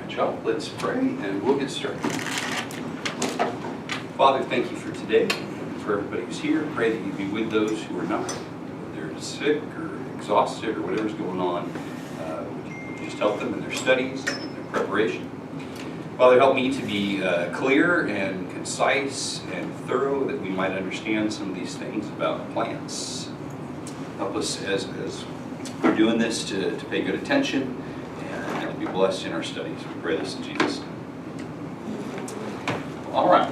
job. Let's pray and we'll get started. Father, thank you for today, for everybody who's here. Pray that you be with those who are not, whether they're sick or exhausted or whatever's going on. Would you just help them in their studies and their preparation. Father, help me to be clear and concise and thorough, that we might understand some of these things about plants. Help us as we're doing this to pay good attention and to be blessed in our studies. We pray this in Jesus' name. All right.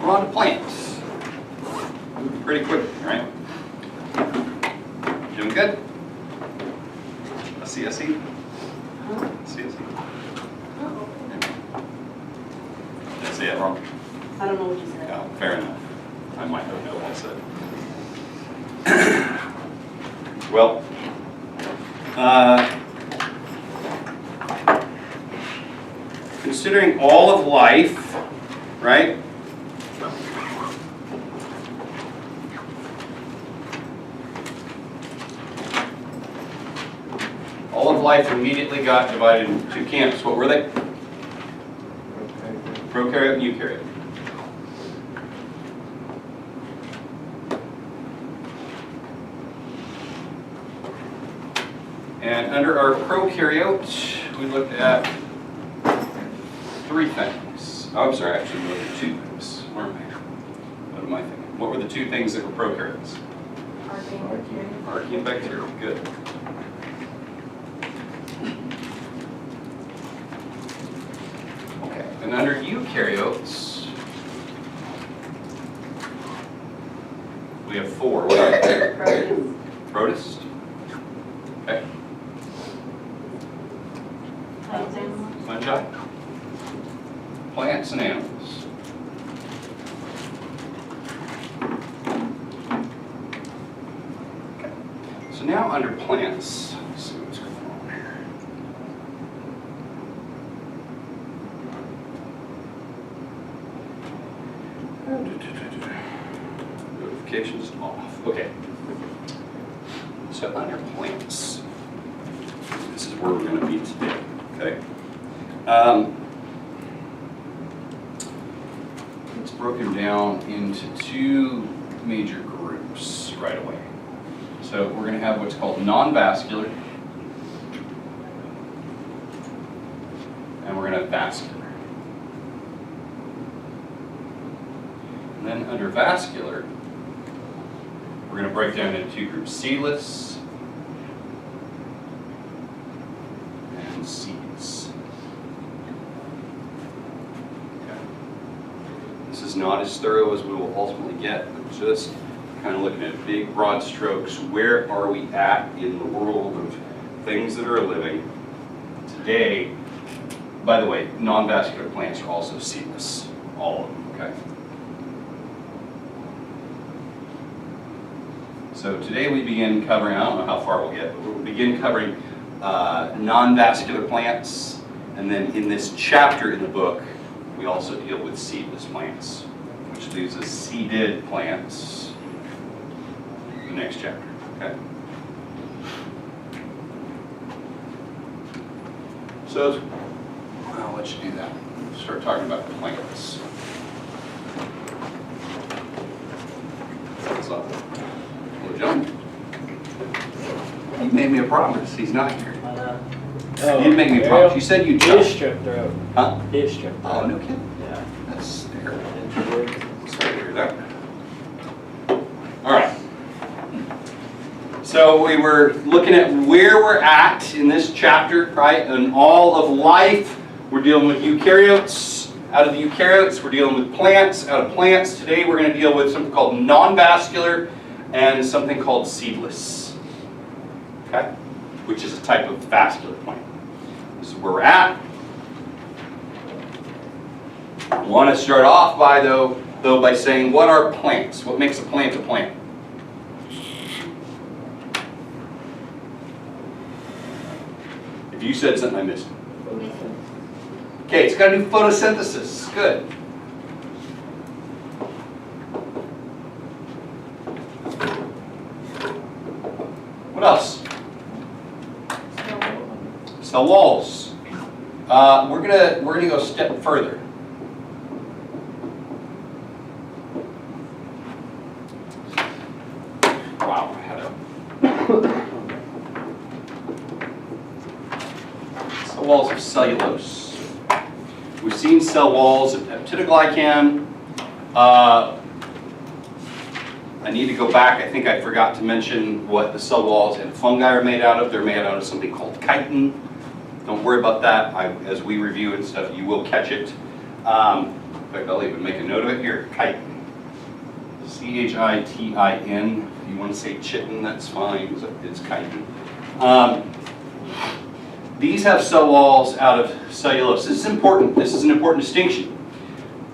We're on to plants. Moving pretty quickly, right? Doing good? I see. See. Did I say it wrong? I don't know what you said. Oh, fair enough. I might not know what I said. Well, considering all of life, right? All of life immediately got divided into two camps. What were they? Prokaryote and eukaryote. And under our prokaryote, we looked at three things. Oh, I'm sorry, actually, we looked at two things. Where am I? What am I thinking? What were the two things that were prokaryotes? Archaea and bacteria. Good. Okay, and under eukaryotes, we have four. What are they? Protists. Okay. Fungi. Plants and animals. Okay. So now under plants, let's see what's going on here. Notifications off. Okay. So under plants, this is where we're going to be today. Okay. It's broken down into two major groups right away. So we're going to have what's called non-vascular, and we're going to have vascular. And then under vascular, we're going to break down into two groups: seedless and seeds. Okay. This is not as thorough as we will ultimately get, but just kind of looking at big, broad strokes. Where are we at in the world of things that are living today? By the way, non-vascular plants are also seedless, all of them. Okay. So today we begin covering, I don't know how far we'll get, but we'll begin covering non-vascular plants. And then in this chapter in the book, we also deal with seedless plants, which leaves us seeded plants in the next chapter. Okay? So I'll let you do that. Start talking about the plants. What's up? Hello, John. You made me a promise. He's not here. Oh, You didn't make me a promise. You said you'd try. Strep throat. Huh? Strep throat. Oh, no kidding. Yeah. That's terrible. Sorry to hear that. All right. So we were looking at where we're at in this chapter, right? In all of life, we're dealing with eukaryotes. Out of the eukaryotes, we're dealing with plants. Out of plants, today we're going to deal with something called non-vascular and something called seedless. Okay? Which is a type of vascular plant. This is where we're at. I want to start off by though by saying, what are plants? What makes a plant a plant? If you said something, I missed it. Okay, it's got to do photosynthesis. Good. What else? Cell walls. We're gonna go a step further. Wow, I had a cell walls of cellulose. We've seen cell walls of peptidoglycan. I need to go back. I think I forgot to mention what the cell walls and fungi are made out of. They're made out of something called chitin. Don't worry about that. As we review and stuff, you will catch it. In fact, I'll even make a note of it here. Chitin. C-H-I-T-I-N. If you want to say chitin, that's fine. It's chitin. These have cell walls out of cellulose. This is important. This is an important distinction.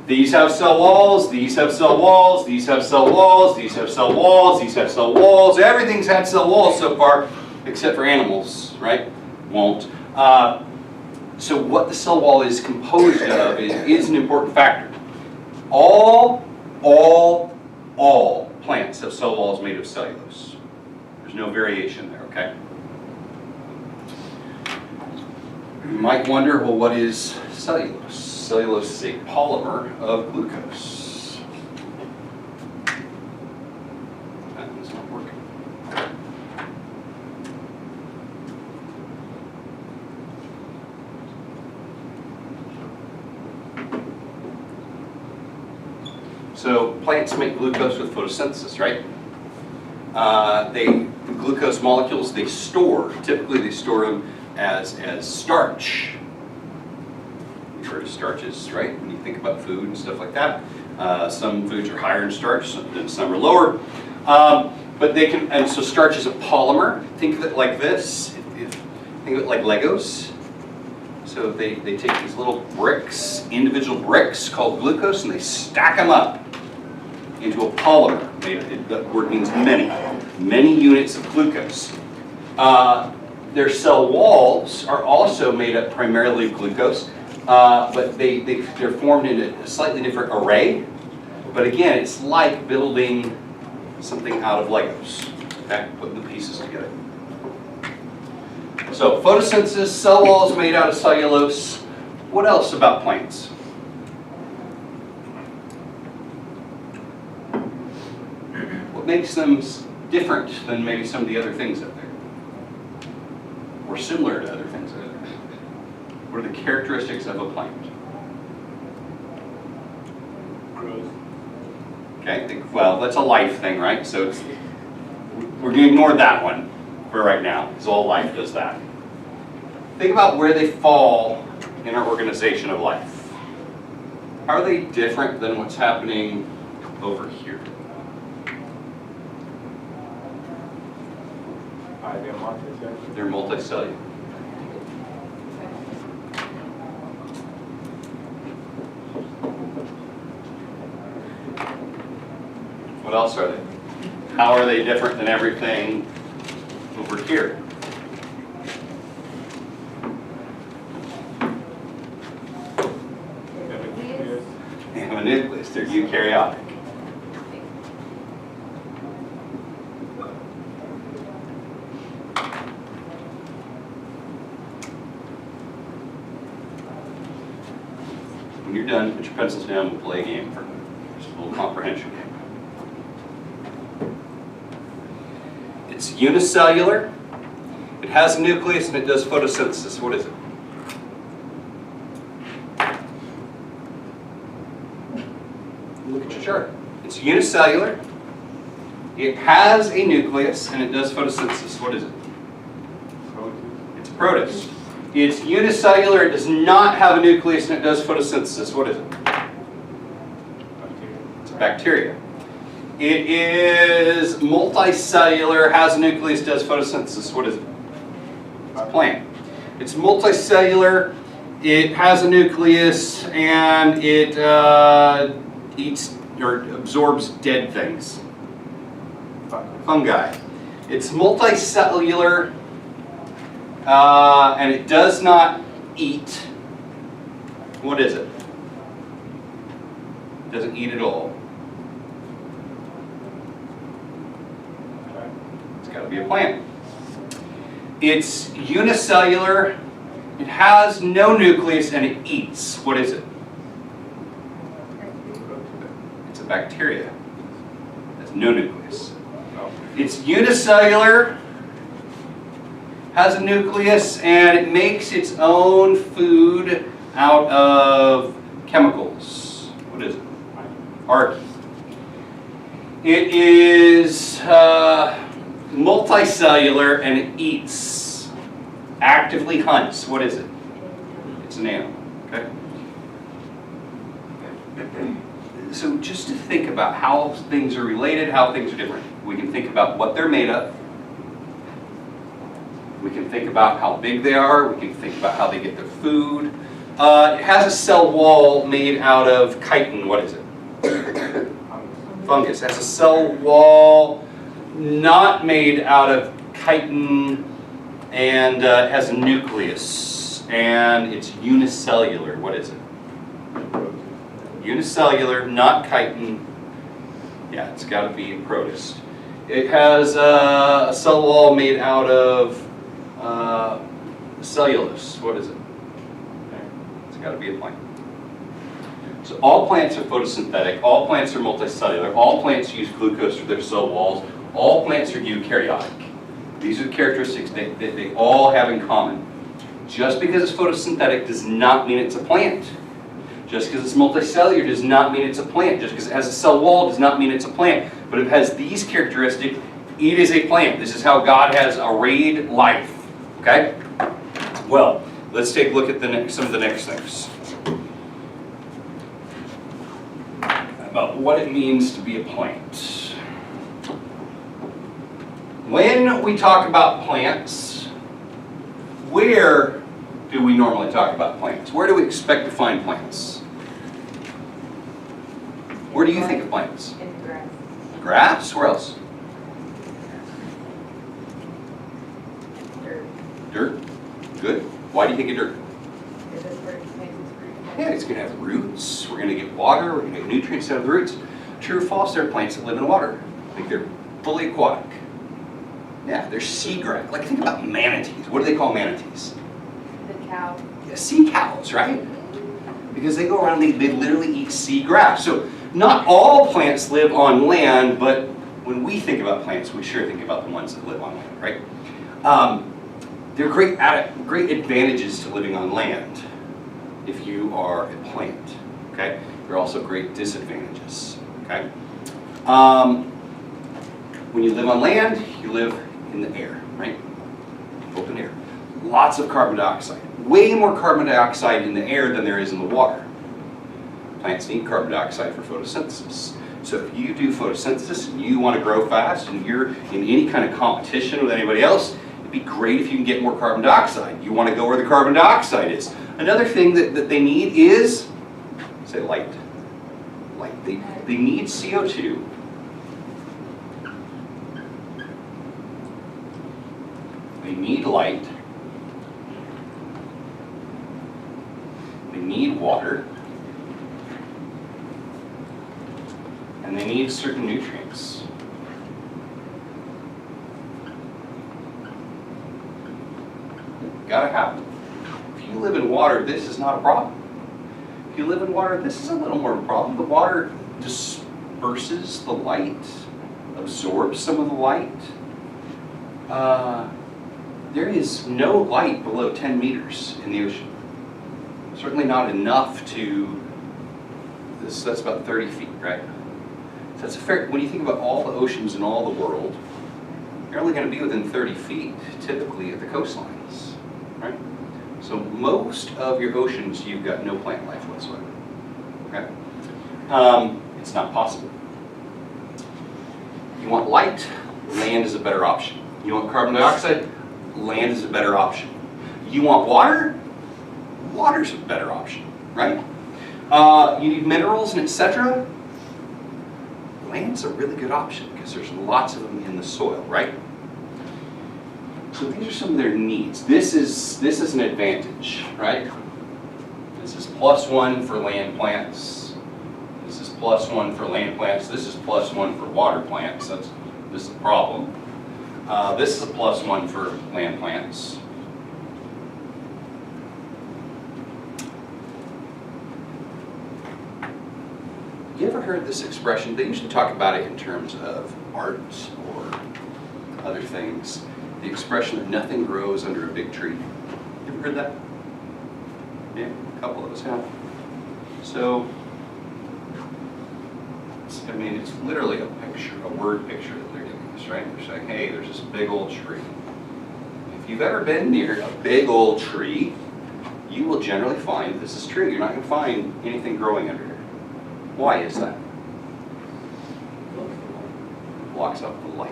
These have cell walls, these have cell walls, these have cell walls, these have cell walls, these have cell walls. Everything's had cell walls so far, except for animals, right? Won't. So what the cell wall is composed of is an important factor. All plants have cell walls made of cellulose. There's no variation there, okay? You might wonder, well, what is cellulose? Cellulose is a polymer of glucose. That is not working. So plants make glucose with photosynthesis, right? The glucose molecules they store. Typically, they store them as starch. You've heard of starches, right? When you think about food and stuff like that. Some foods are higher in starch, some are lower. But they can, and so starch is a polymer. Think of it like this. Think of it like Legos. So they take these little bricks, individual bricks called glucose, and they stack them up into a polymer. That word means many units of glucose. Their cell walls are also made up primarily of glucose, but they're formed in a slightly different array. But again, it's like building something out of Legos, okay? Putting the pieces together. So photosynthesis, cell walls made out of cellulose. What else about plants? What makes them different than maybe some of the other things out there? Or similar to other things out there? What are the characteristics of a plant? Growth. Okay, well, that's a life thing, right? So we're going to ignore that one for right now, because all life does that. Think about where they fall in our organization of life. How are they different than what's happening over here? They're multicellular. They're multicellular. What else are they? How are they different than everything over here? They have a nucleus. They're eukaryotic. When you're done, put your pencils down and play a game for just a little comprehension game. It's unicellular. It has a nucleus and it does photosynthesis. What is it? Look at your chart. It's unicellular. It has a nucleus and it does photosynthesis. What is it? It's a protist. It's unicellular. It does not have a nucleus and it does photosynthesis. What is it? It's a bacteria. It is multicellular, has a nucleus, does photosynthesis. What is it? It's a plant. It's multicellular, it has a nucleus, and it eats or absorbs dead things. Fungi. It's multicellular, and it does not eat. What is it? It doesn't eat at all. It's got to be a plant. It's unicellular, It has no nucleus and it eats. What is it? It's a bacteria. It has no nucleus. It's unicellular, has a nucleus, and it makes its own food out of chemicals. What is it? Archaea. It is multicellular and it eats. Actively hunts. What is it? It's an animal. Okay. So just to think about how things are related, how things are different. We can think about what they're made of. We can think about how big they are. We can think about how they get their food. It has a cell wall made out of chitin. What is it? Fungus. It has a cell wall not made out of chitin, and it has a nucleus, and it's unicellular. What is it? Unicellular, not chitin. Yeah, it's got to be a protist. It has a cell wall made out of cellulose. What is it? It's got to be a plant. So all plants are photosynthetic. All plants are multicellular. All plants use glucose for their cell walls. All plants are eukaryotic. These are the characteristics they all have in common. Just because it's photosynthetic does not mean it's a plant. Just because it's multicellular does not mean it's a plant. Just because it has a cell wall does not mean it's a plant. But if it has these characteristics, it is a plant. This is how God has arrayed life. Okay? Well, let's take a look at some of the next things. About what it means to be a plant. When we talk about plants, where do we normally talk about plants? Where do we expect to find plants? Where do you think of plants? In grass. Grass? Where else? Dirt. Dirt? Good. Why do you think of dirt? Because that's where it makes its fruit. Yeah, it's going to have roots. We're going to get water. We're going to get nutrients out of the roots. True or false, there are plants that live in water. I think they're fully aquatic. Yeah, they're sea grass. Like, think about manatees. What do they call manatees? The cow. Yeah, sea cows, right? Because they go around, they literally eat sea grass. So not all plants live on land, but when we think about plants, we sure think about the ones that live on land, right? There are great advantages to living on land if you are a plant, okay? There are also great disadvantages, okay? When you live on land, you live in the air, right? Open air. Lots of carbon dioxide. Way more carbon dioxide in the air than there is in the water. Plants need carbon dioxide for photosynthesis. So if you do photosynthesis and you want to grow fast and you're in any kind of competition with anybody else, it'd be great if you can get more carbon dioxide. You want to go where the carbon dioxide is. Another thing that they need is, say, light. Light. They need CO2. They need light. They need water. And they need certain nutrients. Gotta have them. If you live in water, this is not a problem. If you live in water, this is a little more of a problem. The water disperses the light, absorbs some of the light. There is no light below 10 meters in the ocean. Certainly not enough to, that's about 30 feet, right? So that's a fair, when you think about all the oceans in all the world, you're only going to be within 30 feet, typically at the coastlines, right? So most of your oceans, you've got no plant life whatsoever, okay? It's not possible. You want light, land is a better option. You want carbon dioxide, land is a better option. You want water, water's a better option, right? You need minerals and etc. Land's a really good option because there's lots of them in the soil, right? So these are some of their needs. This is an advantage, right? This is +1 for land plants. This is +1 for land plants. This is +1 for water plants. This is a problem. This is a +1 for land plants. You ever heard this expression? They usually talk about it in terms of art or other things. The expression that nothing grows under a big tree. You ever heard that? Yeah, a couple of us have. So, I mean, it's literally a picture, a word picture that they're giving us, right? They're saying, hey, there's this big old tree. If you've ever been near a big old tree, you will generally find this is true. You're not going to find anything growing under here. Why is that? Blocks out the light.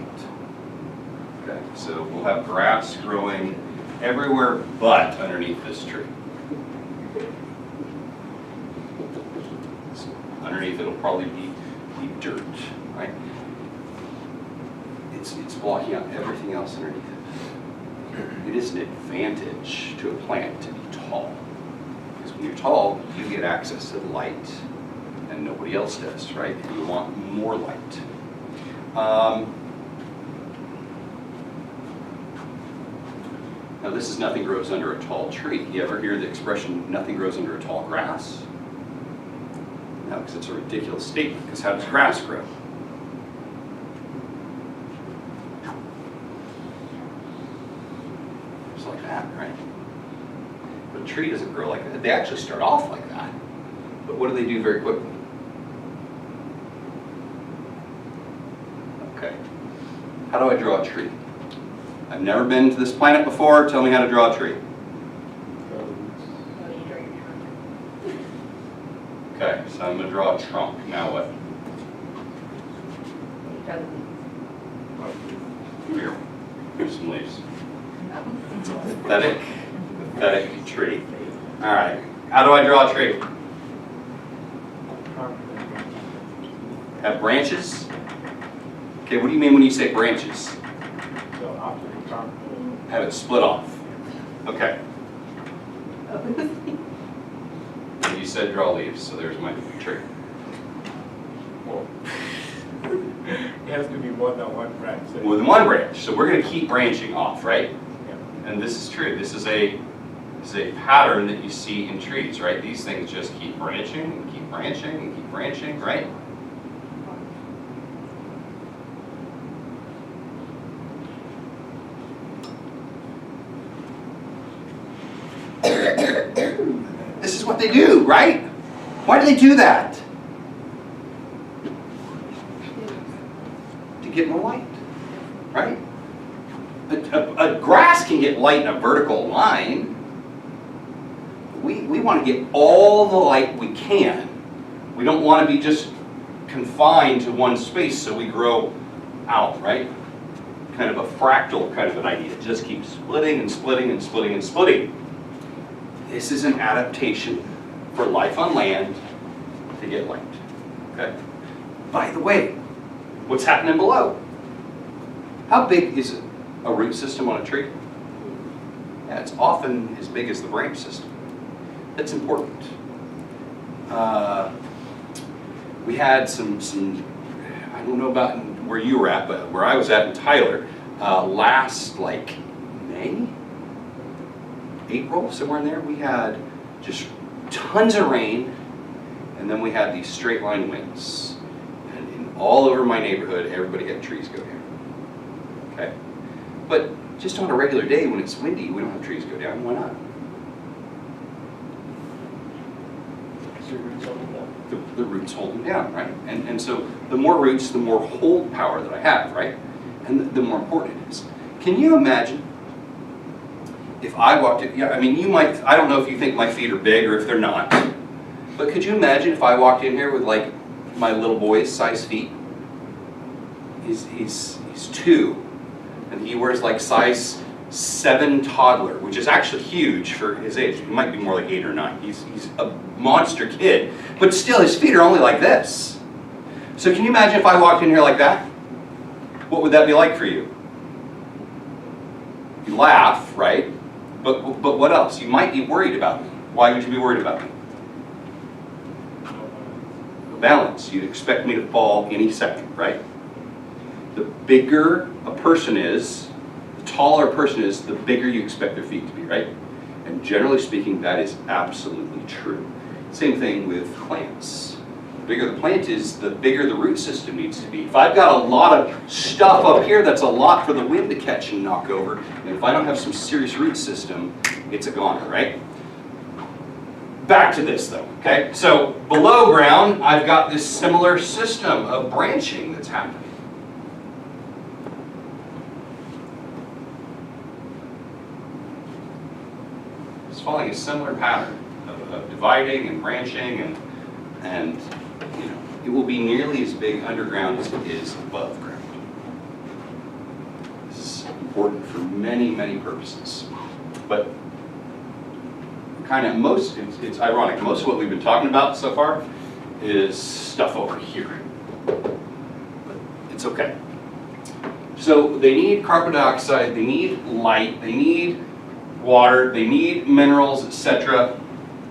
Okay, so we'll have grass growing everywhere but underneath this tree. So underneath it'll probably be dirt, right? It's blocking out everything else underneath it. It is an advantage to a plant to be tall. Because when you're tall, you get access to the light and nobody else does, right? And you want more light. Now this is nothing grows under a tall tree. You ever hear the expression, nothing grows under a tall grass? No, because it's a ridiculous statement, because how does grass grow? Just like that, right? But a tree doesn't grow like that. They actually start off like that. But what do they do very quickly? Okay. How do I draw a tree? I've never been to this planet before. Tell me how to draw a tree. Okay, so I'm going to draw a trunk. Now what? Here. Here's some leaves. It's a pathetic tree. All right. How do I draw a tree? Have branches? Okay, what do you mean when you say branches? Have it split off. Okay. You said draw leaves, so there's my tree. Well, it has to be more than one branch. More than one branch. So we're going to keep branching off, right? Yeah. And this is true. This is a pattern that you see in trees, right? These things just keep branching and keep branching and keep branching, right? This is what they do, right? Why do they do that? To get more light, right? A grass can get light in a vertical line. We want to get all the light we can. We don't want to be just confined to one space, so we grow out, right? Kind of a fractal kind of an idea. It just keeps splitting and splitting and splitting and splitting. This is an adaptation for life on land to get light. Okay? By the way, what's happening below? How big is a root system on a tree? Yeah, it's often as big as the branch system. That's important. We had some, I don't know about where you were at, but where I was at in Tyler, last May? April, somewhere in there, we had just tons of rain, and then we had these straight line winds. And all over my neighborhood, everybody had trees go down. Okay? But just on a regular day when it's windy, we don't have trees go down. Why not? The roots hold them down, right? And so the more roots, the more hold power that I have, right? And the more important it is. Can you imagine if I walked in, yeah, I mean, you might, I don't know if you think my feet are big or if they're not, but could you imagine if I walked in here with like my little boy's size feet? He's 2, and he wears like size 7 toddler, which is actually huge for his age. He might be more like 8 or 9. He's a monster kid, but still his feet are only like this. So can you imagine if I walked in here like that? What would that be like for you? You laugh, right? But what else? You might be worried about me. Why would you be worried about me? Balance. You'd expect me to fall any second, right? The bigger a person is, the taller a person is, the bigger you expect their feet to be, right? And generally speaking, that is absolutely true. Same thing with plants. The bigger the plant is, the bigger the root system needs to be. If I've got a lot of stuff up here, that's a lot for the wind to catch and knock over. And if I don't have some serious root system, it's a goner, right? Back to this though, okay? So below ground, I've got this similar system of branching that's happening. It's following a similar pattern of dividing and branching, and you know, it will be nearly as big underground as it is above ground. This is important for many, many purposes. But kind of it's ironic, most of what we've been talking about so far is stuff over here. But it's okay. So they need carbon dioxide, they need light, they need water, they need minerals, etc.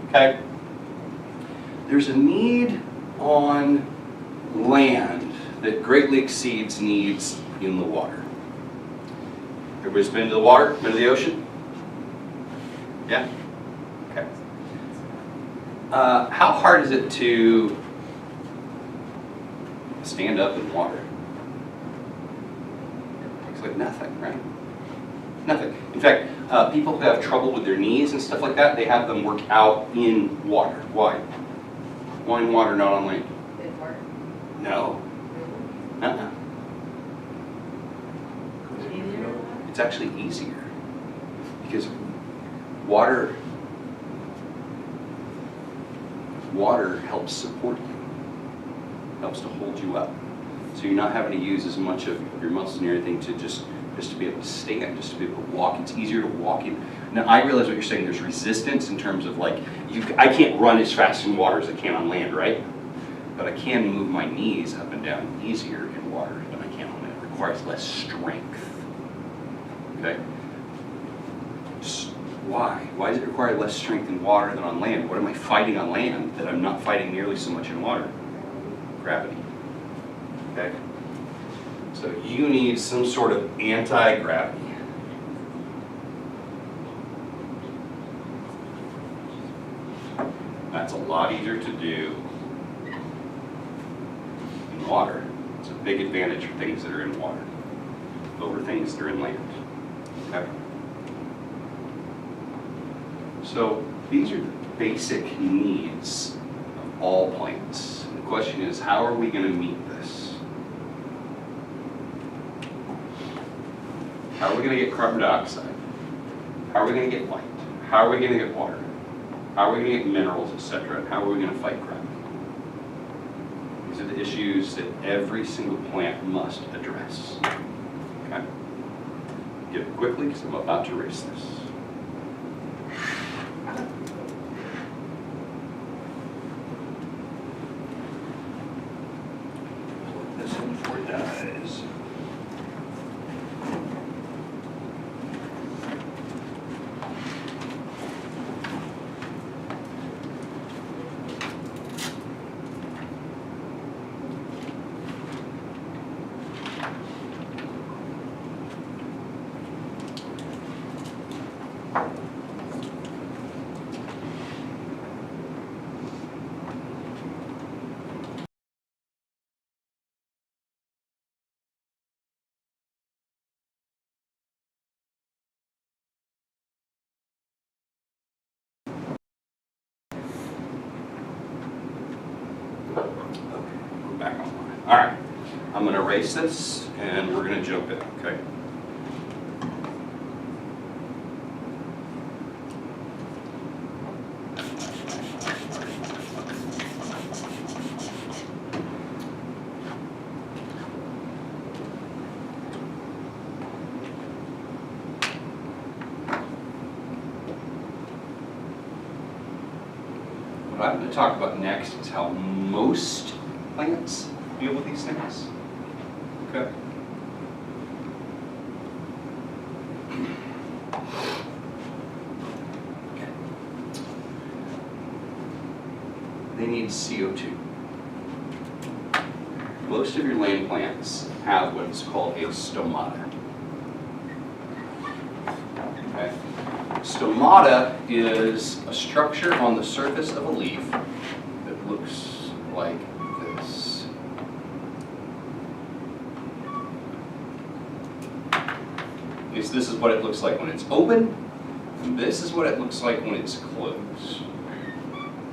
Okay? There's a need on land that greatly exceeds needs in the water. Everybody's been to the water, been to the ocean? Yeah? Okay. How hard is it to stand up in water? It's like nothing, right? Nothing. In fact, people who have trouble with their knees and stuff like that, they have them work out in water. Why? Why in water, not on land? It's hard. No. Uh-uh. It's actually easier. Because water helps support you. Helps to hold you up. So you're not having to use as much of your muscles and everything to just to be able to stand, just to be able to walk. It's easier to walk in. Now I realize what you're saying, there's resistance in terms of like, I can't run as fast in water as I can on land, right? But I can move my knees up and down easier in water than I can on land. It requires less strength. Okay? Why? Why does it require less strength in water than on land? What am I fighting on land that I'm not fighting nearly so much in water? Gravity. Okay? So you need some sort of anti-gravity. That's a lot easier to do in water. It's a big advantage for things that are in water over things that are in land. Okay? So these are the basic needs of all plants. The question is, how are we going to meet this? How are we going to get carbon dioxide? How are we going to get light? How are we going to get water? How are we going to get minerals, etc.? And how are we going to fight gravity? These are the issues that every single plant must address. Okay? Get it quickly because I'm about to erase this. This one before it dies. Back online. All right, I'm going to erase this and we're going to jump in, okay? What I'm going to talk about next is how most plants deal with these things. Okay. They need CO2. Most of your land plants have what is called a stomata. Okay. Stomata is a structure on the surface of a leaf that looks like Okay, so this is what it looks like when it's open, and this is what it looks like when it's closed.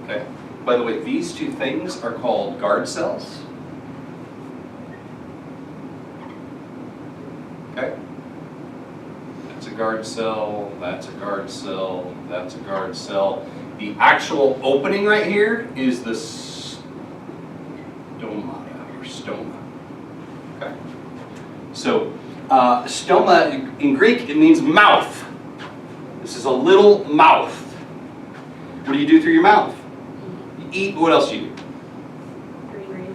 Okay? By the way, these two things are called guard cells. Okay? That's a guard cell, that's a guard cell, that's a guard cell. The actual opening right here is the stoma. Okay? So, stoma, in Greek, it means mouth. This is a little mouth. What do you do through your mouth? You eat, what else do you do? Breathe.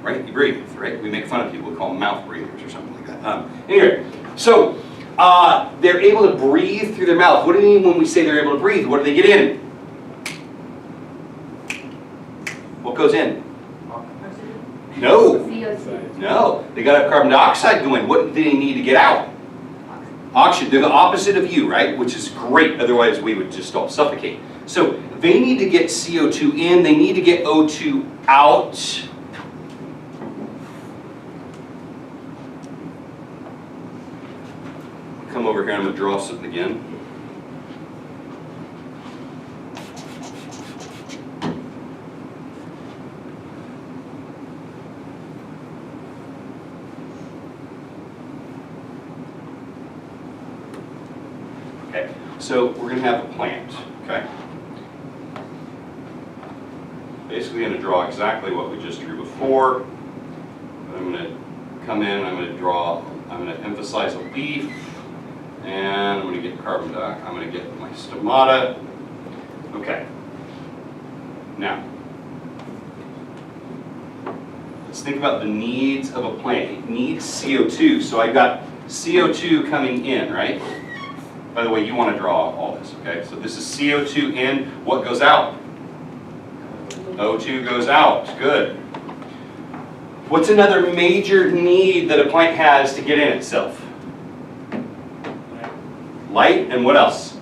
Right? You breathe, right? We make fun of people, we call them mouth breathers or something like that. Anyway, so they're able to breathe through their mouth. What do we mean when we say they're able to breathe? What do they get in? What goes in? No. CO2. No. They got to have carbon dioxide going. What do they need to get out? Oxygen. They're the opposite of you, right? Which is great. Otherwise, we would just all suffocate. So they need to get CO2 in. They need to get O2 out. Come over here. I'm going to draw something again. Okay, so we're going to have a plant, okay? Basically going to draw exactly what we just drew before. But I'm going to come in, I'm going to emphasize a leaf, and I'm going to get carbon dioxide, I'm going to get my stomata. Okay, now, let's think about the needs of a plant. It needs CO2, so I've got CO2 coming in, right? By the way, you want to draw all this, okay? So this is CO2 in. What goes out? O2 goes out. Good. What's another major need that a plant has to get in itself? Light, and what else?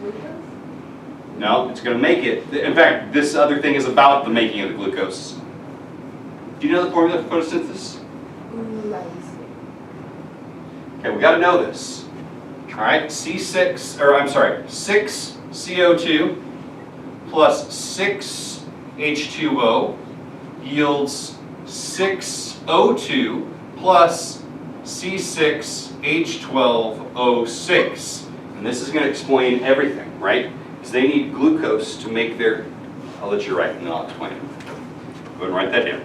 No, it's going to make it. In fact, this other thing is about the making of the glucose. Do you know the formula for photosynthesis? Okay, we got to know this. All right, 6 CO2 plus 6 H2O yields 6 O2 plus C6H12O6. And this is going to explain everything, right? Because they need glucose to make their, I'll let you write and then I'll explain it. Go ahead and write that down.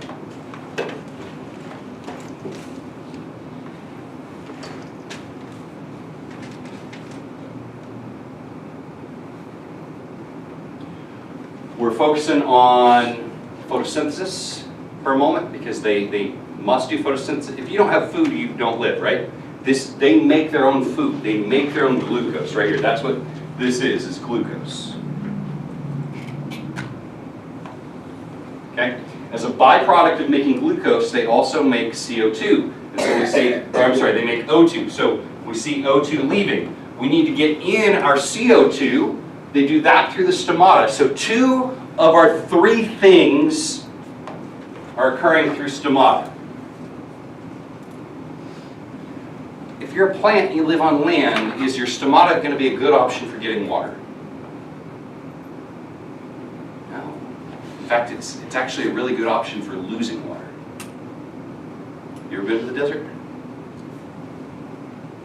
We're focusing on photosynthesis for a moment because they must do photosynthesis. If you don't have food, you don't live, right? They make their own food. They make their own glucose right here. That's what this is glucose. Okay? As a byproduct of making glucose, they also make CO2. And so we say, they make O2. So we see O2 leaving. We need to get in our CO2. They do that through the stomata. So 2 of our 3 things are occurring through stomata. If you're a plant and you live on land, is your stomata going to be a good option for getting water? No. In fact, it's actually a really good option for losing water. You ever been to the desert?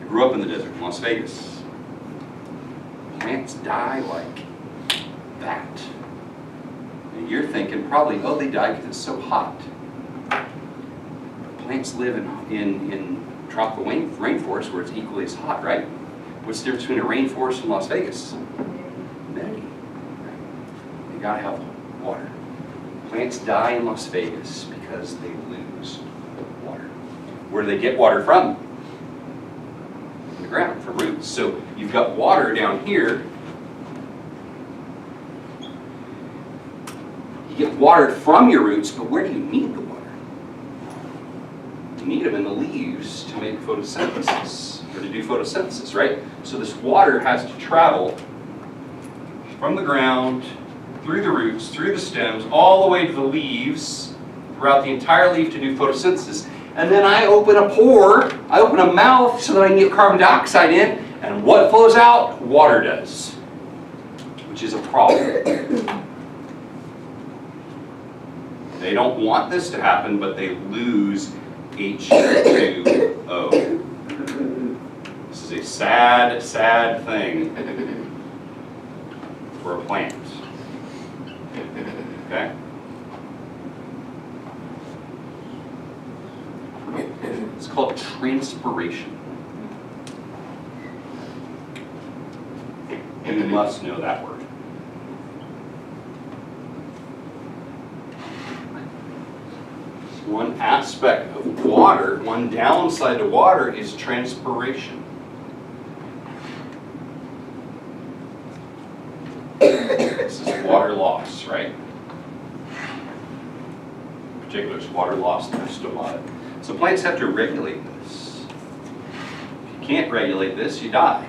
I grew up in the desert in Las Vegas. Plants die like that. And you're thinking probably, oh, they die because it's so hot. Plants live in tropical rainforest where it's equally as hot, right? What's the difference between a rainforest and Las Vegas? Humidity. Right? They gotta have water. Plants die in Las Vegas because they lose water. Where do they get water from? From the ground, from roots. So you've got water down here. You get water from your roots, but where do you need the water? You need them in the leaves to make photosynthesis, or to do photosynthesis, right? So this water has to travel from the ground, through the roots, through the stems, all the way to the leaves, throughout the entire leaf to do photosynthesis. And then I open a pore, I open a mouth so that I can get carbon dioxide in, And what flows out? Water does, which is a problem. They don't want this to happen, but they lose H2O. This is a sad, sad thing for a plant. Okay? It's called transpiration. You must know that word. One aspect of water, one downside to water is transpiration. This is water loss, right? In particular, it's water loss through stomata. So plants have to regulate this. If you can't regulate this, you die.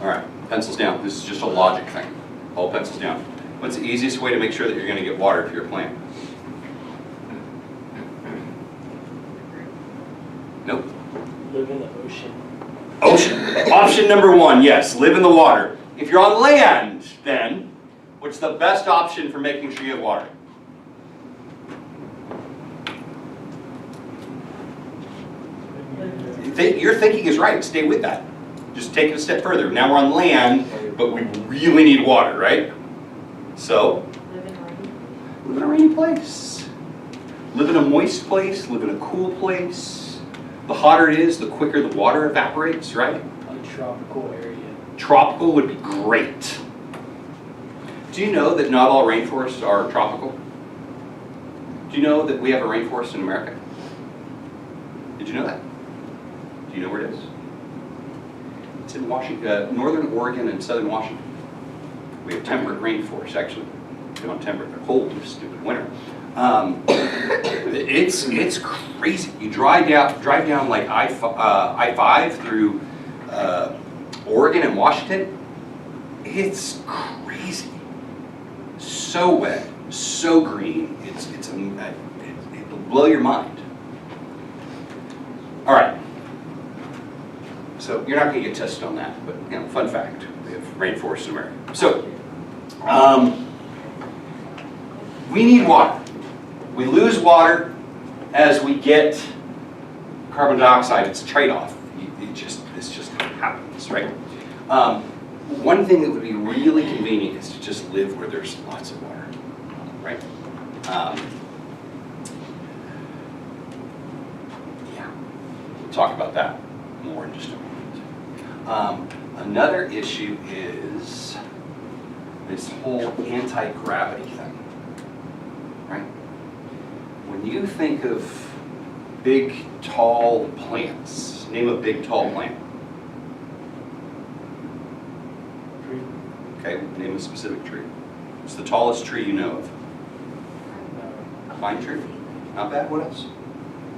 All right, pencils down. This is just a logic thing. All pencils down. What's the easiest way to make sure that you're going to get water for your plant? Nope. Live in the ocean. Ocean. Option number one, yes, live in the water. If you're on land, then, what's the best option for making sure you have water? Your thinking is right. Stay with that. Just take it a step further. Now we're on land, but we really need water, right? So, Live in rain. live in a rainy place. Live in a moist place. Live in a cool place. The hotter it is, the quicker the water evaporates, right? A tropical area. Tropical would be great. Do you know that not all rainforests are tropical? Do you know that we have a rainforest in America? Did you know that? Do you know where it is? It's in Washington, northern Oregon and southern Washington. We have temperate rainforests, actually. They don't temperate, they're cold in stupid winter. It's crazy. You drive down like I-5 through Oregon and Washington. It's crazy. So wet, so green. It'll blow your mind. All right. So you're not going to get tested on that, but fun fact: we have rainforests in America. So we need water. We lose water as we get carbon dioxide. It's a trade-off. This just happens, right? One thing that would be really convenient is to just live where there's lots of water, right? Yeah, we'll talk about that more in just a moment. Another issue is this whole anti-gravity thing, right? When you think of big, tall plants, name a big, tall plant. Tree. Okay, name a specific tree. It's the tallest tree you know of. Pine tree? Not bad. What else?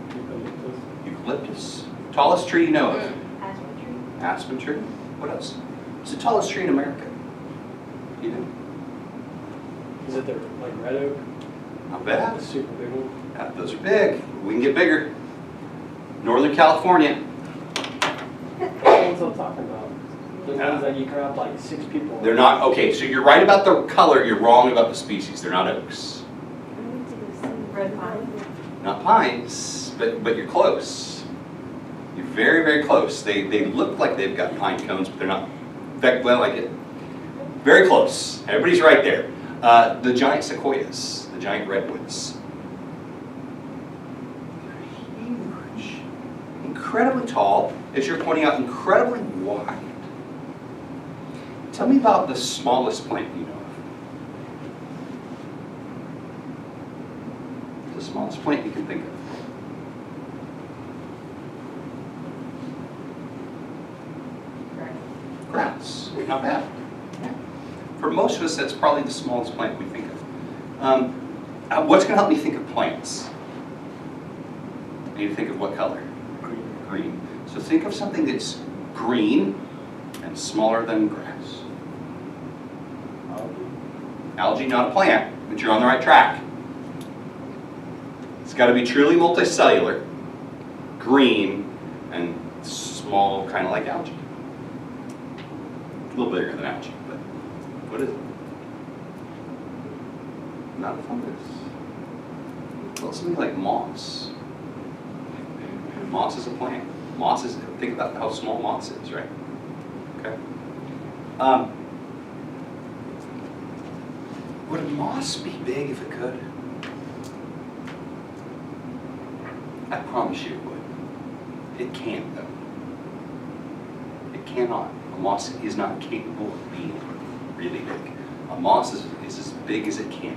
Eucalyptus. Eucalyptus. Tallest tree you know of. Aspen tree. Aspen tree. What else? It's the tallest tree in America. You know? Is it the like red oak? Not bad. The super big one. Yeah, those are big. We can get bigger. Northern California. That's the ones I'm talking about. The ones that you can have like 6 people. They're not, okay, so you're right about the color, you're wrong about the species. They're not oaks. Red pine. Not pines, but you're close. You're very, very close. They look like they've got pine cones, but they're not. In fact, well, I get very close. Everybody's right there. The giant sequoias, the giant redwoods. They're huge. Incredibly tall, as you're pointing out, incredibly wide. Tell me about the smallest plant you know of. The smallest plant you can think of. Grass. Not bad. Yeah. For most of us, that's probably the smallest plant we think of. What's going to help me think of plants? I need to think of what color? Green. Green. So think of something that's green and smaller than grass. Algae, not a plant, but you're on the right track. It's got to be truly multicellular, green, and small, kind of like algae. A little bigger than algae, but what is it? Not a fungus. Well, something like moss. Moss is a plant. Moss is, think about how small moss is, right? Okay. Would a moss be big if it could? I promise you it would. It can't, though. It cannot. A moss is not capable of being really big. A moss is as big as it can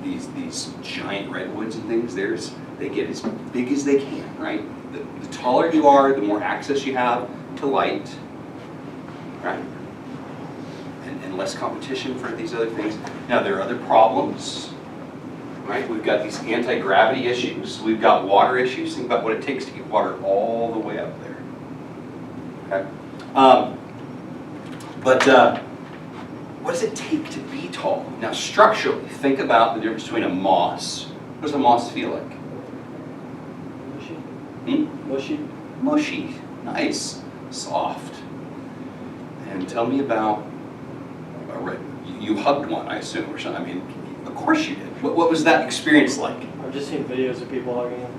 be. These giant redwoods and things, they get as big as they can, right? The taller you are, the more access you have to light, right? And less competition for these other things. Now, there are other problems, right? We've got these anti-gravity issues. We've got water issues. Think about what it takes to get water all the way up there. Okay? What does it take to be tall? Now, structurally, think about the difference between a moss. What does a moss feel like? Mushy. Hmm? Mushy. Mushy. Nice. Soft. And tell me about a red. You hugged one, I assume, or something. I mean, of course you did. What was that experience like? I've just seen videos of people hugging them.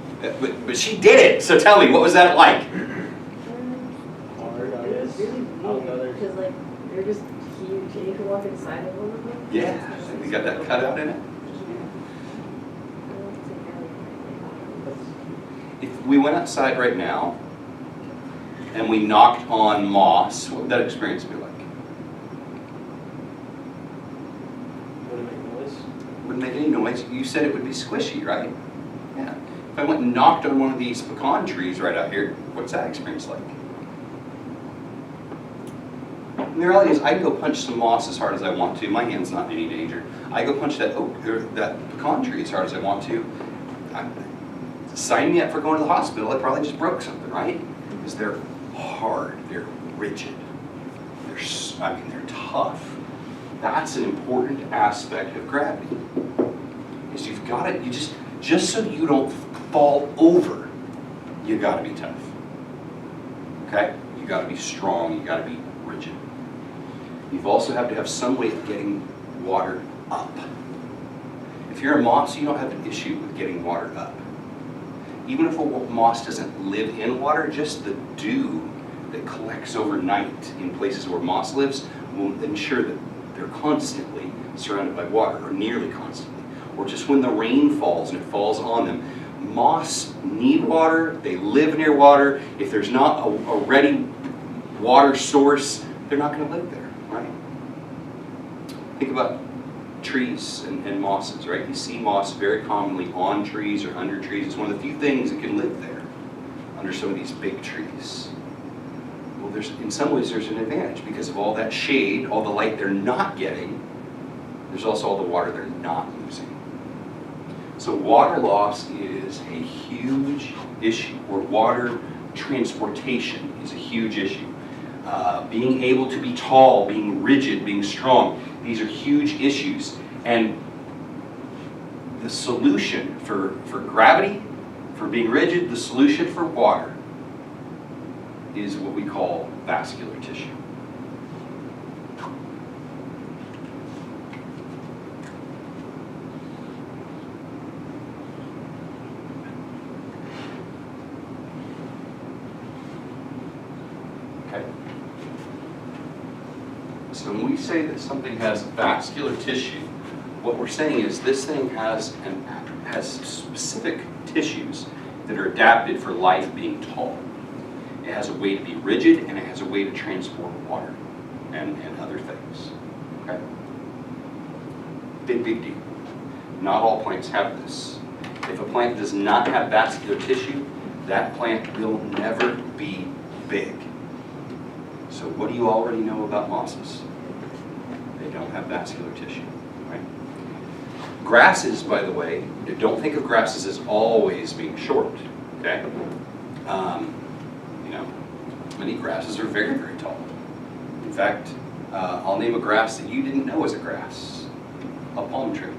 But she did it. So tell me, what was that like? Hard, I It was guess. really How weird others? because like they're just huge and you can walk inside of one of them. Yeah. You got that cutout in it? If we went outside right now and we knocked on moss, what would that experience be like? Would it make noise? Wouldn't make any noise. You said it would be squishy, right? Yeah. If I went and knocked on one of these pecan trees right out here, what's that experience like? And the reality is, I can go punch some moss as hard as I want to. My hand's not in any danger. I go punch that oak or that pecan tree as hard as I want to. Sign me up for going to the hospital. I probably just broke something, right? Because they're hard, they're rigid, they're tough. That's an important aspect of gravity. Is you've got to, just so you don't fall over, you got to be tough. Okay? You got to be strong. You got to be rigid. You've also have to have some way of getting water up. If you're a moss, you don't have an issue with getting water up. Even if a moss doesn't live in water, just the dew that collects overnight in places where moss lives will ensure that they're constantly surrounded by water, or nearly constantly. Or just when the rain falls and it falls on them. Moss need water, they live near water. If there's not a ready water source, they're not going to live there, right? Think about trees and mosses, right? You see moss very commonly on trees or under trees. It's one of the few things that can live there, under some of these big trees. Well, in some ways there's an advantage because of all that shade, all the light they're not getting. There's also all the water they're not losing. So water loss is a huge issue, or water transportation is a huge issue. Being able to be tall, being rigid, being strong, these are huge issues. And the solution for gravity, for being rigid, the solution for water is what we call vascular tissue. Okay? So when we say that something has vascular tissue, what we're saying is this thing has specific tissues that are adapted for life being tall. It has a way to be rigid, and it has a way to transport water and other things. Okay? Big deal. Not all plants have this. If a plant does not have vascular tissue, that plant will never be big. So what do you already know about mosses? They don't have vascular tissue, right? Grasses, by the way, don't think of grasses as always being short, okay? Many grasses are very, very tall. In fact, I'll name a grass that you didn't know was a grass. a palm tree.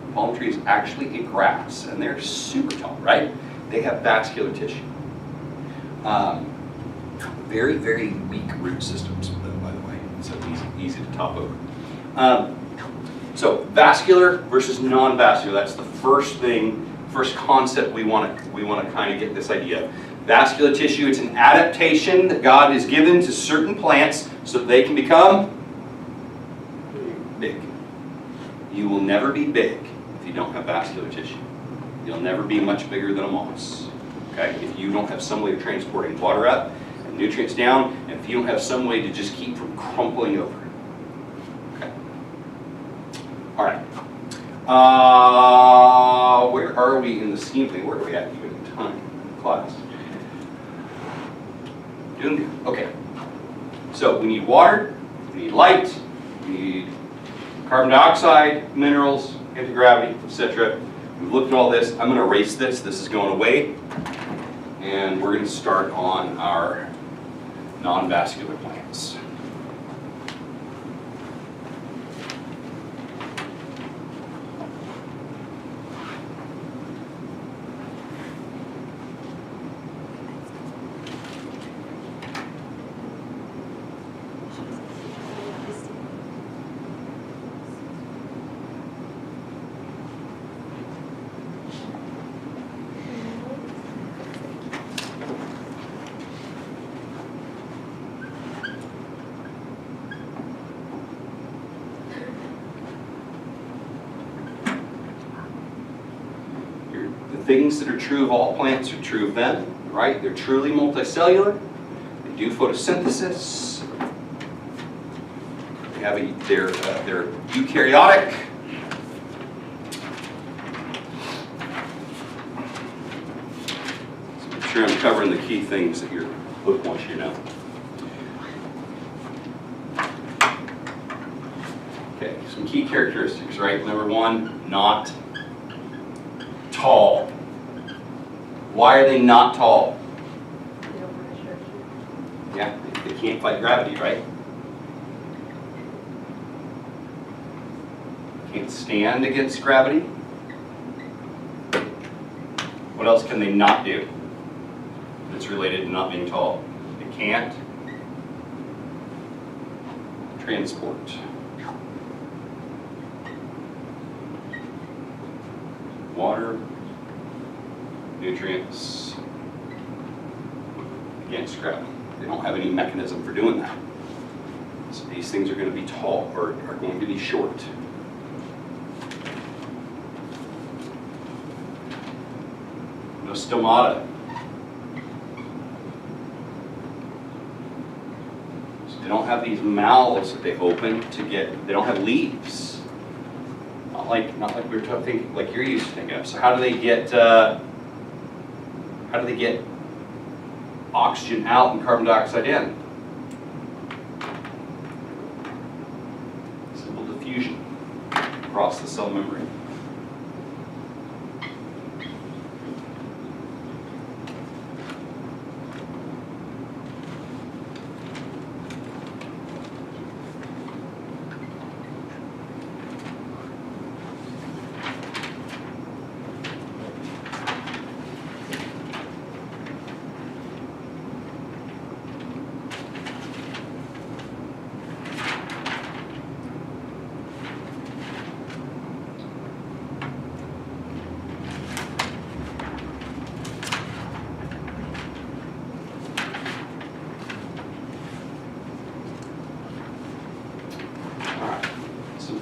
A palm tree is actually a grass, and they're super tall, right? They have vascular tissue. Very, very weak root systems, by the way, so easy to top over. So vascular versus non-vascular, that's the first thing, first concept we want to kind of get this idea of. Vascular tissue, it's an adaptation that God has given to certain plants so that they can become big. You will never be big if you don't have vascular tissue. You'll never be much bigger than a moss. Okay? If you don't have some way of transporting water up and nutrients down, and if you don't have some way to just keep from crumpling over. Okay. All right. Where are we in the scheme thing? Where are we at even in time? Class. Doing good. Okay. So we need water, we need light, we need carbon dioxide, minerals, anti-gravity, etc. We've looked at all this. I'm going to erase this. This is going away. And we're going to start on our non-vascular plants. Things that are true of all plants are true of them, right? They're truly multicellular. They do photosynthesis. They have they're eukaryotic. So I'm sure I'm covering the key things that your book wants you to know. Okay, some key characteristics, right? Number one, not tall. Why are they not tall? They don't have a structure. Yeah, they can't fight gravity, right? Can't stand against gravity. What else can they not do that's related to not being tall? They can't transport water, nutrients against gravity. They don't have any mechanism for doing that. So these things are going to be tall or are going to be short. No stomata. So they don't have these mouths that they open to get, they don't have leaves. Not like we were thinking, like you're used to thinking of. So how do they get oxygen out and carbon dioxide in? Simple diffusion across the cell membrane.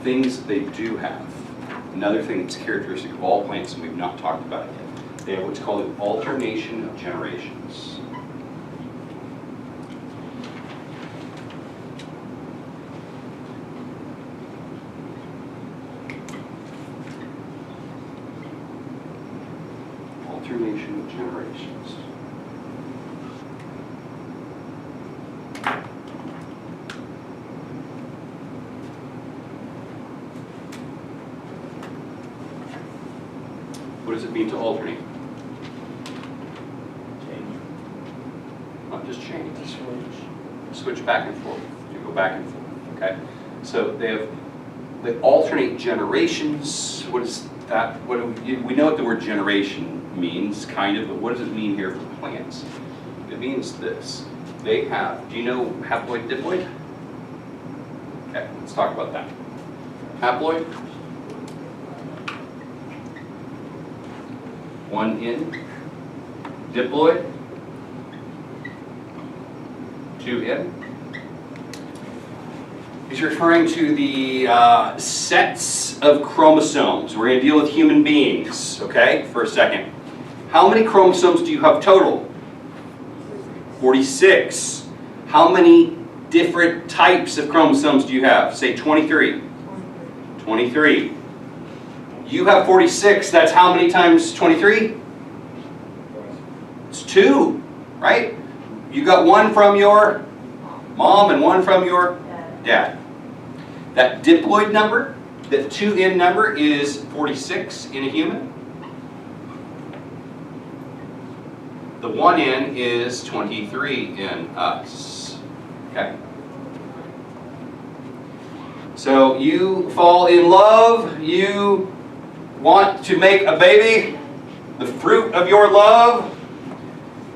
Things that they do have. Another thing that's characteristic of all plants, and we've not talked about it yet, they have what's called an alternation of generations. Alternation of generations. What does it mean to alternate? Change. Not just change. Switch. Switch back and forth. You go back and forth. Okay. So they have They alternate generations. What is that? What do we know what the word generation means, kind of, but what does it mean here for plants? It means this. They have, do you know haploid, diploid? Okay, let's talk about that. Haploid, one in. Diploid, two in. He's referring to the sets of chromosomes. We're going to deal with human beings, okay, for a second. How many chromosomes do you have total? 46. How many different types of chromosomes do you have? Say 23. 23. You have 46. That's how many times 23? It's 2, right? You got one from your mom and one from your dad. That diploid number, that 2N number, is 46 in a human. The 1N is 23 in us. Okay? So you fall in love, you want to make a baby, the fruit of your love.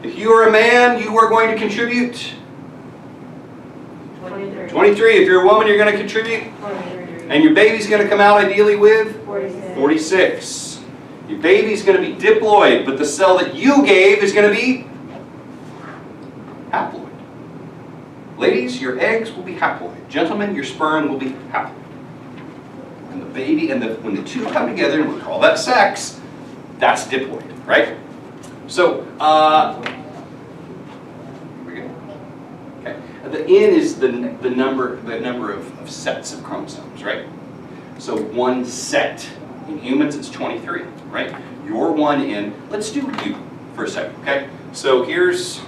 If you are a man, you are going to contribute 23. If you're a woman, you're going to contribute. 23. And your baby's going to come out ideally with 46. 46. Your baby's going to be diploid, but the cell that you gave is going to be haploid. Ladies, your eggs will be haploid. Gentlemen, your sperm will be haploid. And the baby, and when the two come together, and we call that sex, that's diploid, right? So, okay. The N is the number of sets of chromosomes, right? So one set. In humans, it's 23, right? Your 1N. Let's do you for a second, okay? So here's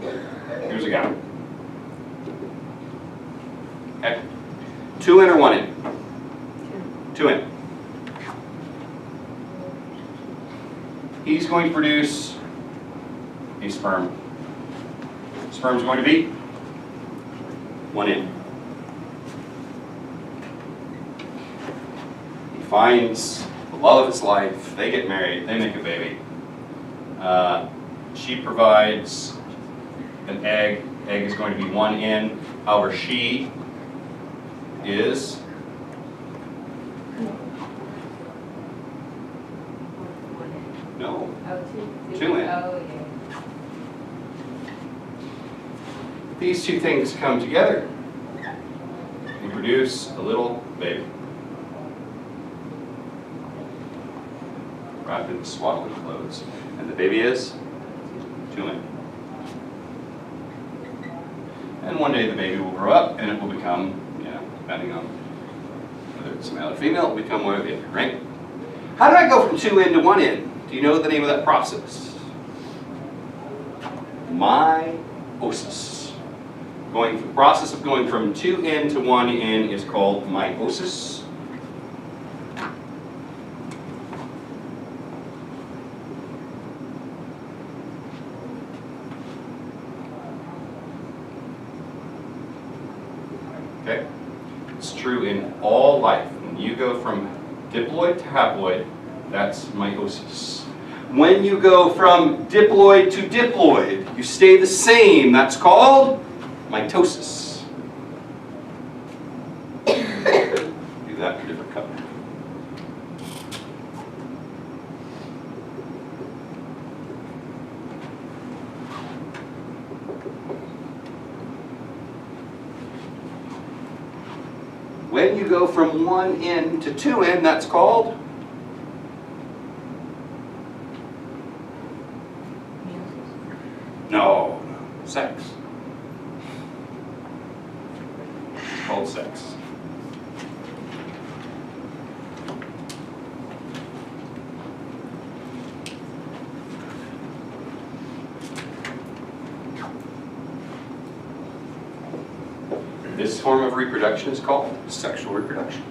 a guy. Okay. 2N or 1N? 2N. He's going to produce a sperm. Sperm's going to be 1N. He finds the love of his life. They get married. They make a baby. She provides an egg. Egg is going to be 1N. However, she is no. 2N. Oh, yeah. These two things come together and produce a little baby. Wrapped in swaddling clothes. And the baby is 2N. And one day the baby will grow up and it will become, depending on whether it's male or female, it will become one of the other, right? How did I go from 2N to 1N? Do you know the name of that process? Meiosis. The process of going from 2N to 1N is called meiosis. Okay? It's true in all life. When you go from diploid to haploid, that's meiosis. When you go from diploid to diploid, you stay the same. That's called mitosis. Do that for a different cup. When you go from 1N to 2N, that's called no, sex. It's called sex. This form of reproduction is called sexual reproduction.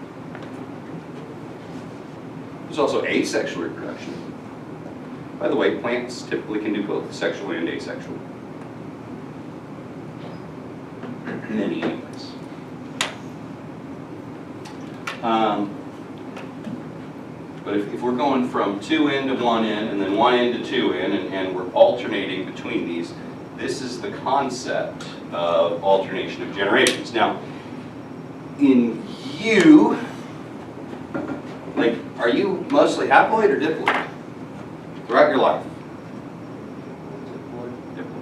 There's also asexual reproduction. By the way, plants typically can do both sexual and asexual. many anyways. But if we're going from 2N to 1N and then 1N to 2N and we're alternating between these, this is the concept of alternation of generations. Now, in you, like, are you mostly haploid or diploid throughout your life? Diploid.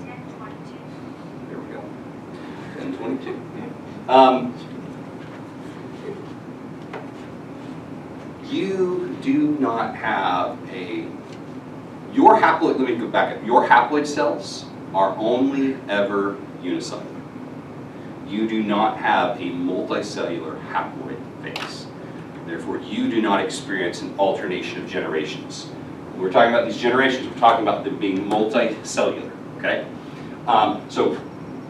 1022. There we go. 1022. You do not have your haploid, let me go back up. Your haploid cells are only ever unicellular. You do not have a multicellular haploid phase. Therefore, you do not experience an alternation of generations. When we're talking about these generations, we're talking about them being multicellular, okay? So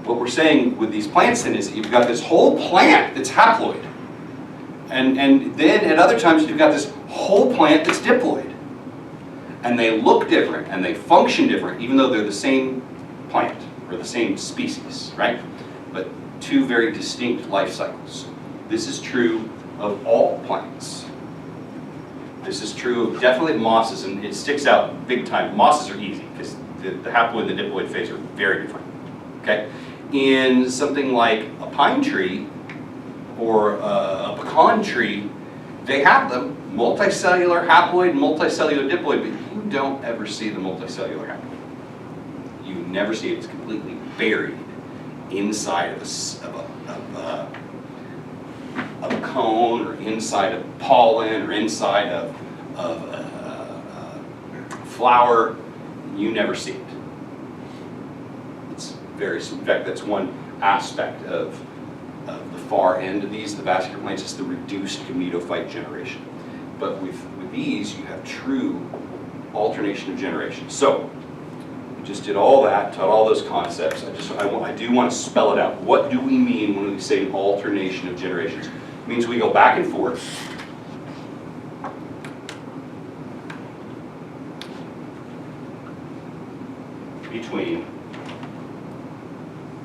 what we're saying with these plants then is that you've got this whole plant that's haploid. And then at other times you've got this whole plant that's diploid. And they look different and they function different even though they're the same plant or the same species, right? But two very distinct life cycles. This is true of all plants. This is true of definitely mosses, and it sticks out big time. Mosses are easy because the haploid and the diploid phase are very different, okay? In something like a pine tree or a pecan tree, they have them, multicellular haploid and multicellular diploid, but you don't ever see the multicellular haploid. You never see it. It's completely buried inside of a cone or inside of pollen or inside of flower. You never see it. It's very, in fact, that's one aspect of the far end of these, the vascular plants, is the reduced gametophyte generation. But with these, you have true alternation of generation. So, we just did all that, taught all those concepts. I do want to spell it out. What do we mean when we say an alternation of generations? It means we go back and forth. Between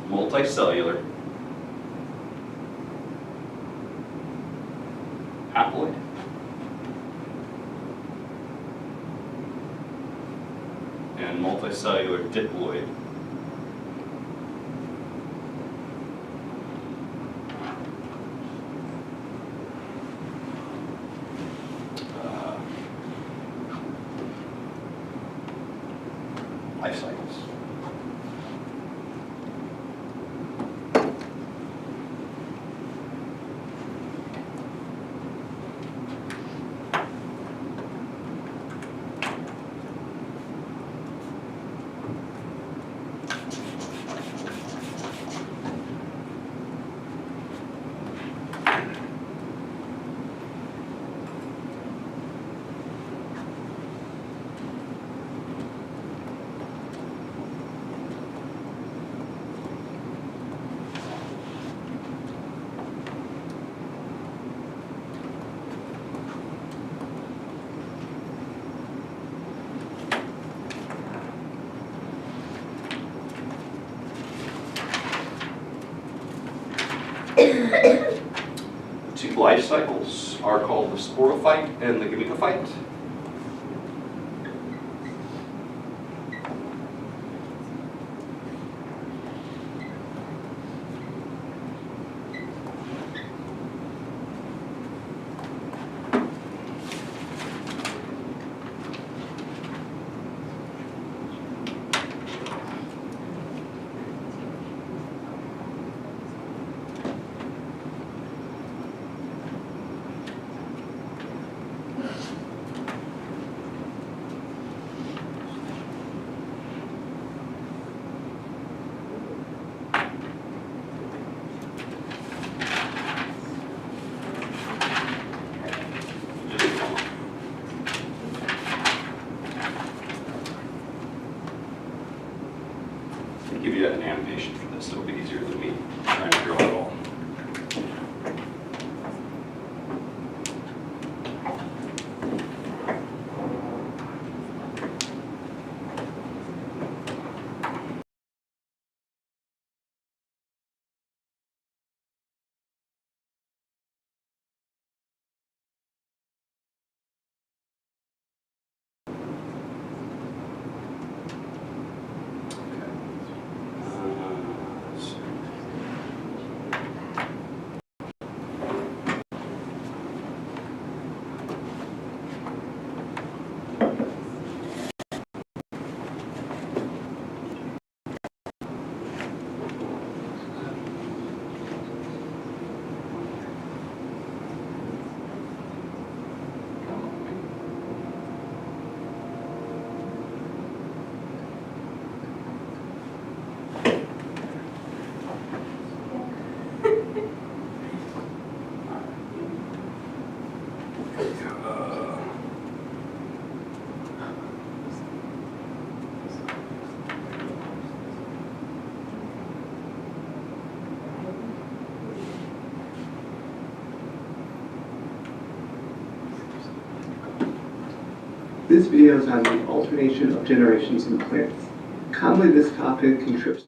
multicellular haploid and multicellular diploid life cycles. The two life cycles are called the sporophyte and the gametophyte. I'll give you an animation for this. It'll be easier than me trying to draw it all. This video is on the alternation of generations in plants. Commonly, this topic contributes.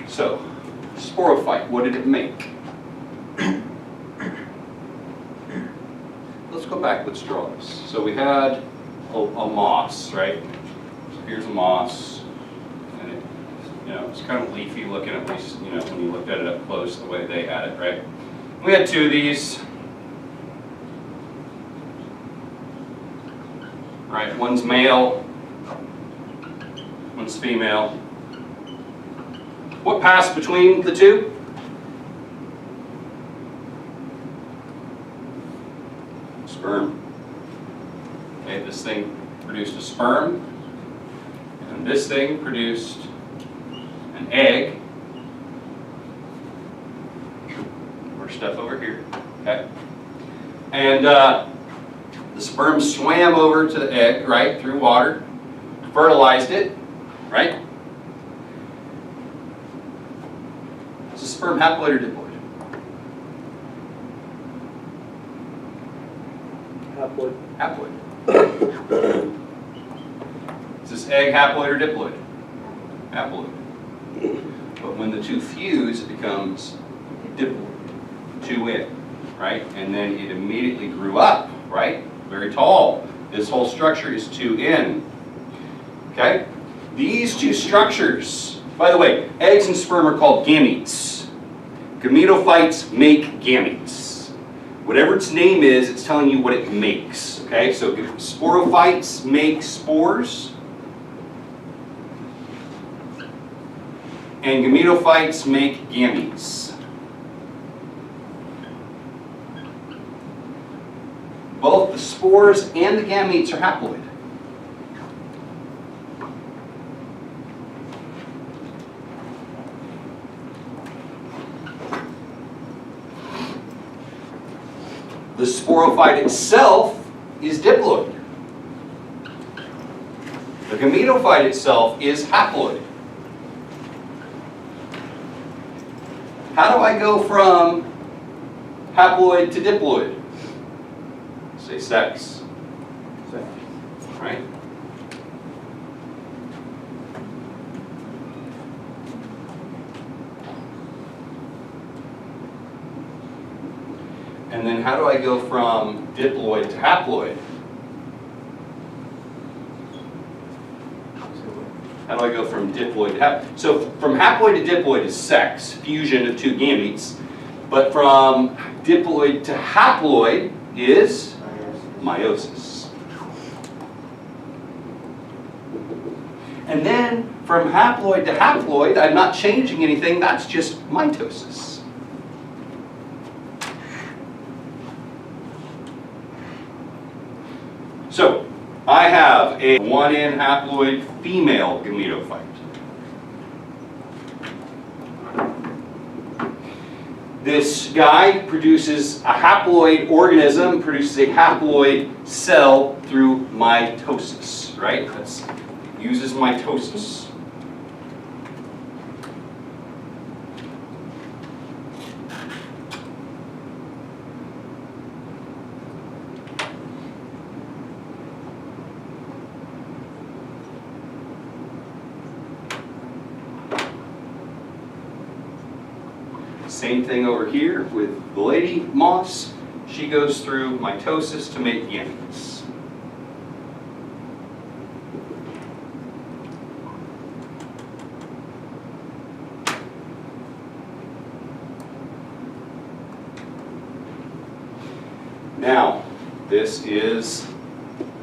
So, sporophyte, what did it make? Let's go back, let's draw this. So we had a moss, right? So here's a moss, and it, it's kind of leafy looking, at least, when you looked at it up close the way they had it, right? We had two of these. Right, one's male, one's female. What passed between the two? Sperm. Okay, this thing produced a sperm, and this thing produced an egg. More stuff over here. Okay, and the sperm swam over to the egg, right, through water, fertilized it, right? Is the sperm haploid or diploid? Haploid. Haploid. egg haploid or diploid? Haploid. But when the two fuse, it becomes diploid, 2N, right? And then it immediately grew up, right? Very tall. This whole structure is 2N. Okay? These two structures, by the way, eggs and sperm are called gametes. Gametophytes make gametes. Whatever its name is, it's telling you what it makes. Okay? So sporophytes make spores. And gametophytes make gametes. Both the spores and the gametes are haploid. The sporophyte itself is diploid. The gametophyte itself is haploid. How do I go from haploid to diploid? Say sex. Right? And then how do I go from diploid to haploid? How do I go from diploid to haploid? So from haploid to diploid is sex, fusion of two gametes. But from diploid to haploid is meiosis. And then from haploid to haploid, I'm not changing anything, that's just mitosis. So, I have a 1N haploid female gametophyte. This guy produces a haploid organism, produces a haploid cell through mitosis, right? That uses mitosis. Same thing over here with the lady moths. She goes through mitosis to make gametes. Now, this is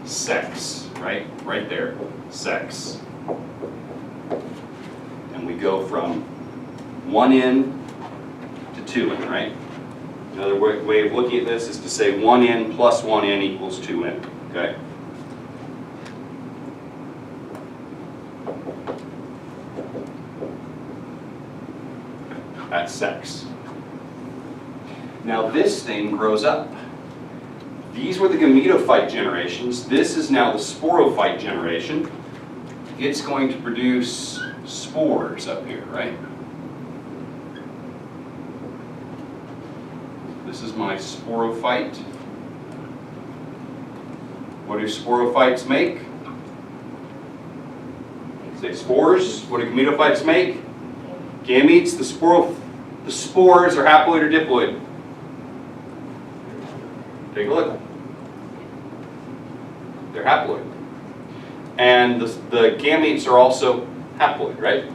sex, right? Right there, sex. And we go from 1N to 2N, right? Another way of looking at this is to say 1N plus 1N equals 2N, okay? That's sex. Now this thing grows up. These were the gametophyte generations. This is now the sporophyte generation. It's going to produce spores up here, right? This is my sporophyte. What do sporophytes make? Say spores. What do gametophytes make? Gametes. The spores are haploid or diploid? Take a look. They're haploid. And the gametes are also haploid, right?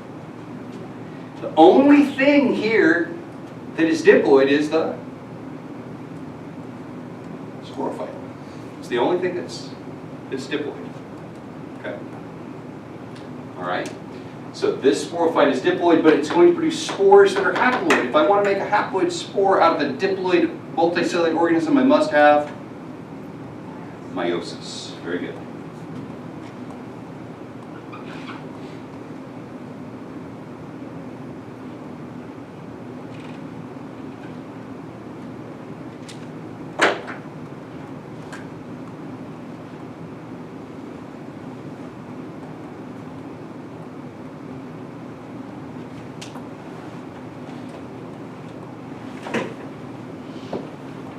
The only thing here that is diploid is the sporophyte. It's the only thing that's diploid. Okay. All right. So this sporophyte is diploid, but it's going to produce spores that are haploid. If I want to make a haploid spore out of a diploid multicellular organism, I must have meiosis. Very good.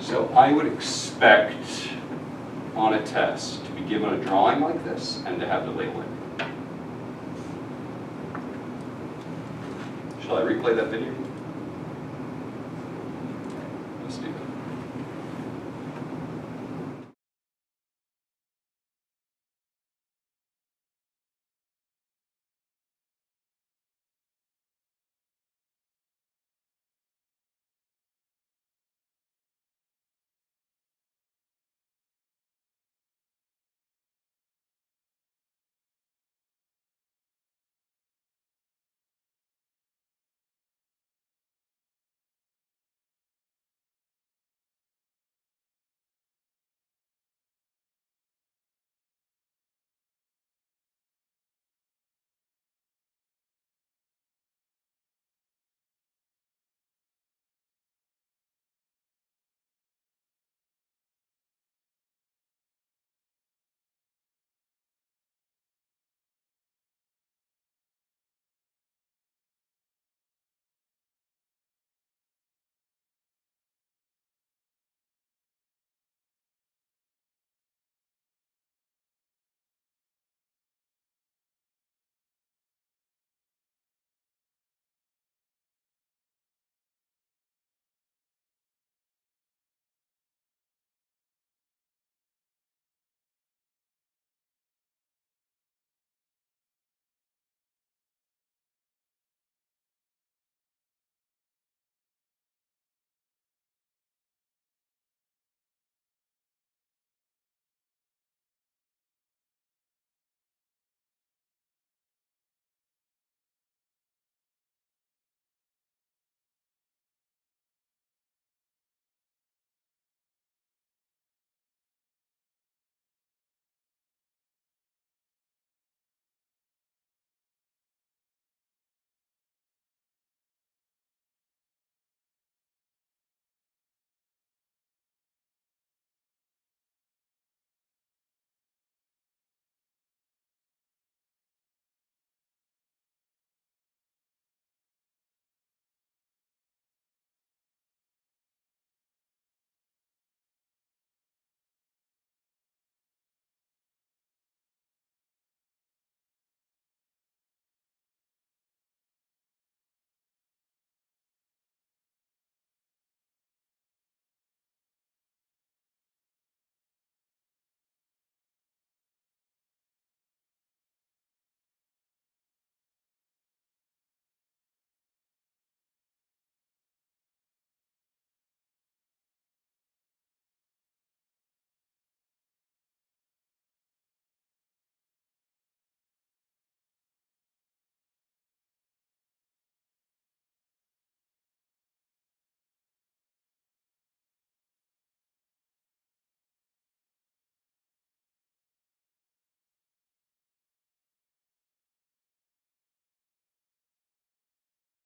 So I would expect on a test to be given a drawing like this and to have the label in. Shall I replay that video?